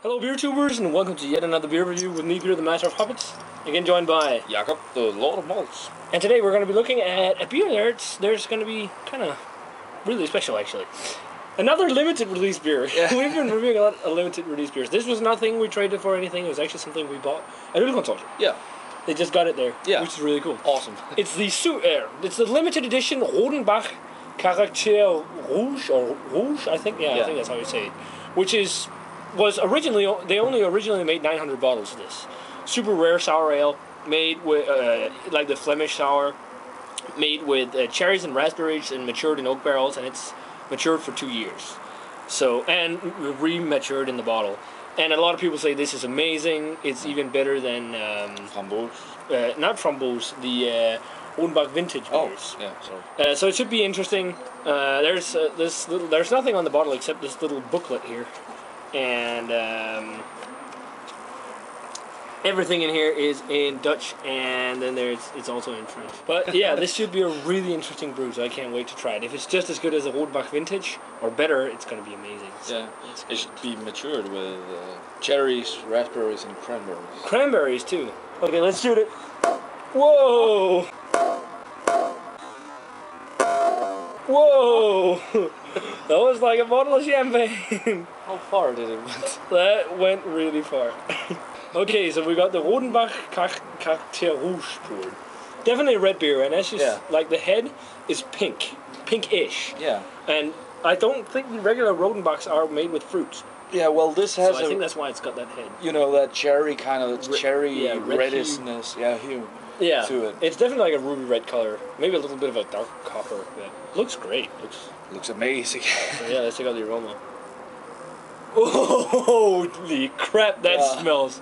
Hello beer tubers and welcome to yet another beer review with me, Peter the Master of Hobbits. Again joined by Jakob, the Lord of Malts. And today we're going to be looking at a beer there's going to be kind of really special actually. Another limited release beer. Yeah. We've been reviewing a lot of limited release beers. This was nothing we traded for or anything, it was actually something we bought at a consortium. Yeah. They just got it there, Yeah. which is really cool. Awesome. It's the limited edition Rodenbach Caractère Rouge, or Rouge, I think? Yeah, I think that's how you say it. Which was originally, they only originally made 900 bottles of this. Super rare sour ale, made with, like the Flemish sour, made with cherries and raspberries and matured in oak barrels, and it's matured for 2 years. So, and re-matured in the bottle. And a lot of people say this is amazing, it's even better than... Framboos? not Framboos, the Rodenbach vintage beers. Oh, yeah, sorry. So it should be interesting. There's nothing on the bottle except this little booklet here. And everything in here is in Dutch, and then it's also in French. But yeah, this should be a really interesting brew, so I can't wait to try it. If it's just as good as a Rodenbach vintage, or better, it's going to be amazing. So Yeah, it should be matured with cherries, raspberries, and cranberries. Cranberries too. Okay, let's shoot it. Whoa! Whoa! That was like a bottle of champagne. How far did it went? That went really far. Okay, so we got the Rodenbach Caractère Rouge poured. Definitely a red beer, and that's just like the head is pink, pinkish. Yeah. And I don't think the regular Rodenbachs are made with fruits. Yeah, well, this has So I think that's why it's got that head. you know, that cherry kind of red reddishness, hue. Yeah, to it. It's definitely like a ruby red color. Maybe a little bit of a dark copper. But looks great. Looks amazing. So yeah, let's check out the aroma. Holy crap, that smells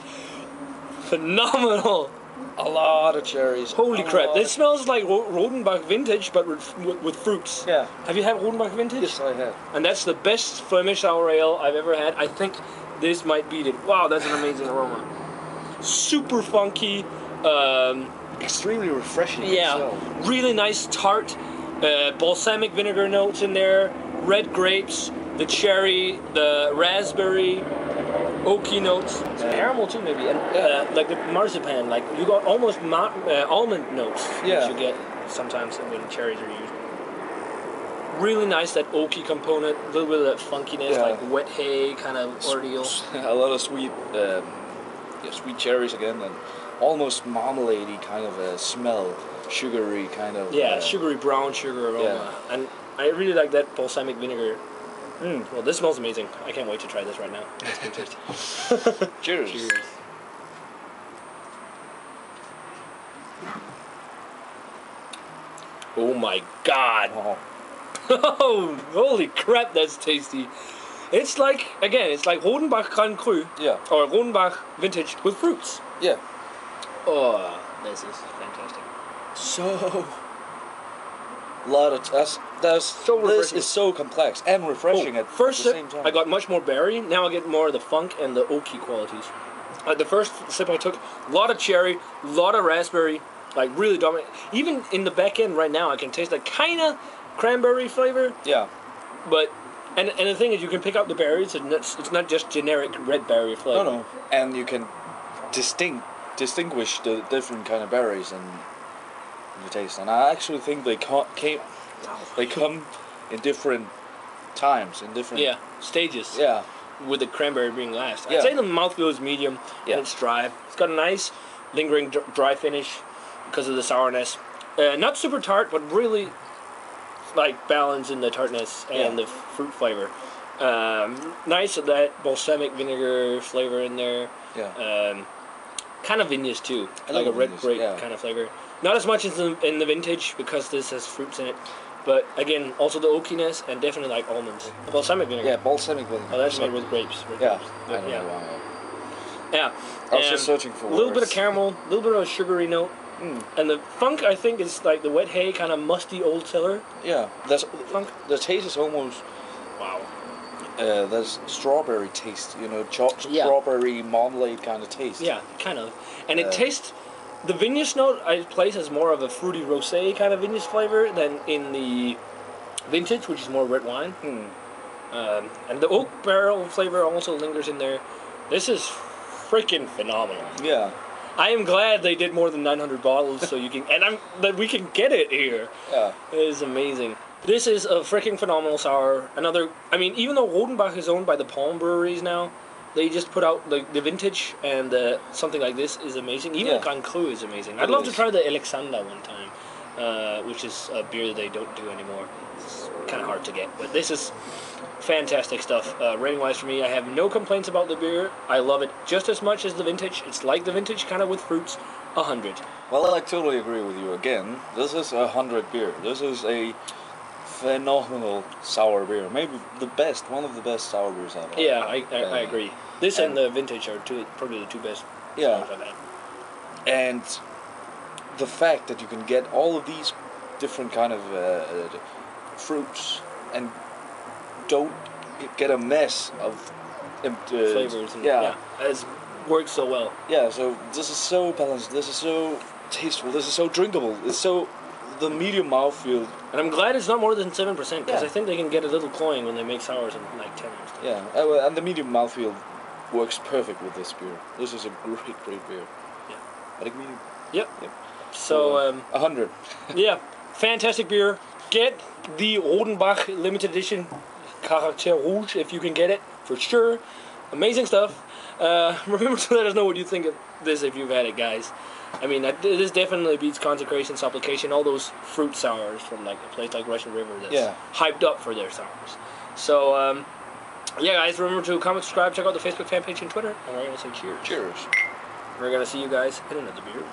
phenomenal. A lot of cherries. Holy crap, this smells like Rodenbach vintage, but with fruits. Yeah. Have you had Rodenbach vintage? Yes, I have. And that's the best Flemish sour ale I've ever had. I think this might beat it. Wow, that's an amazing aroma. Super funky. Extremely refreshing. Yeah, itself. really nice tart, balsamic vinegar notes in there, red grapes, the cherry, the raspberry, oaky notes, some caramel too maybe, and like the marzipan, like you got almost almond notes that you get sometimes when cherries are used. Really nice, that oaky component, a little bit of that funkiness, like wet hay kind of ordeal. A lot of sweet cherries again, and almost marmalade-y kind of a smell, sugary kind of. Yeah, sugary brown sugar aroma, and I really like that balsamic vinegar. Well, this smells amazing. I can't wait to try this right now. It's good taste. Cheers. Cheers. Oh my god. Oh, holy crap, that's tasty. It's like, again, it's like Rodenbach Grand Cru. Yeah. Or Rodenbach Vintage with fruits. Yeah. Oh, this is fantastic. So, lot of this is so complex and refreshing at first the sip, same time. I got much more berry. Now I get more of the funk and the oaky qualities. The first sip I took, a lot of cherry, a lot of raspberry, like really dominant. Even in the back end right now, I can taste that kind of cranberry flavor. Yeah. But and the thing is, you can pick up the berries, and it's not just generic red berry flavor. No, and you can distinguish the different kind of berries and the taste. And I actually think they come in different times, in different stages. Yeah. With the cranberry being last. Yeah. I'd say the mouthfeel is medium and it's dry. It's got a nice lingering dry finish because of the sourness. Not super tart, but really like balance in the tartness and the fruit flavor. Nice of that balsamic vinegar flavor in there. Yeah. Kind of vinous too, I like a red vinous, grape kind of flavor. Not as much as in the vintage because this has fruits in it. But again, also the oakiness and definitely like almonds. Balsamic vinegar. Yeah, balsamic vinegar. Oh, that's made with grapes. Yeah. But, I don't know why. Yeah. I was just searching for a little bit of caramel, a little bit of a sugary note. And the funk, I think, is like the wet hay, kind of musty old cellar. Yeah, that's funk. The taste is almost there's strawberry taste, you know, strawberry marmalade kind of taste. Yeah, kind of, and it tastes. The vinous note I place as more of a fruity rosé kind of vinous flavor than in the vintage, which is more red wine. And the oak barrel flavor also lingers in there. This is freaking phenomenal. Yeah. I am glad they did more than 900 bottles, so you can, that we can get it here. Yeah. It is amazing. This is a freaking phenomenal sour. Even though Rodenbach is owned by the Palm Breweries now, they just put out the vintage, and something like this is amazing. Even the Grand Cru is amazing. I'd love to try the Alexander one time, which is a beer that they don't do anymore. It's kind of hard to get, but this is fantastic stuff. Rating-wise for me, I have no complaints about the beer. I love it just as much as the vintage. It's like the vintage, kind of with fruits. 100. Well, I totally agree with you again. This is 100 beer. This is a phenomenal sour beer. Maybe one of the best sour beers I've had. Yeah, I agree. This and the vintage are probably the two best sours I've had. And the fact that you can get all of these different kind of fruits and don't get a mess of flavors. It works so well. Yeah, so this is so balanced. This is so tasteful. This is so drinkable. It's so the medium mouthfeel. And I'm glad it's not more than 7%, because I think they can get a little cloying when they make sours in like 10 or stuff. Yeah, and the medium mouthfeel works perfect with this beer. This is a great beer. Yeah. I think medium. Yep. So 100. Yeah, fantastic beer. Get the Rodenbach limited edition Caractère Rouge if you can get it, for sure. Amazing stuff. Remember to let us know what you think of this if you've had it, guys. I mean, this definitely beats Consecration, Supplication, all those fruit sours from like a place like Russian River that's hyped up for their sours. So, yeah, guys, remember to comment, subscribe, check out the Facebook fan page and Twitter, and we're going to say cheers. Cheers. We're going to see you guys in another beer review.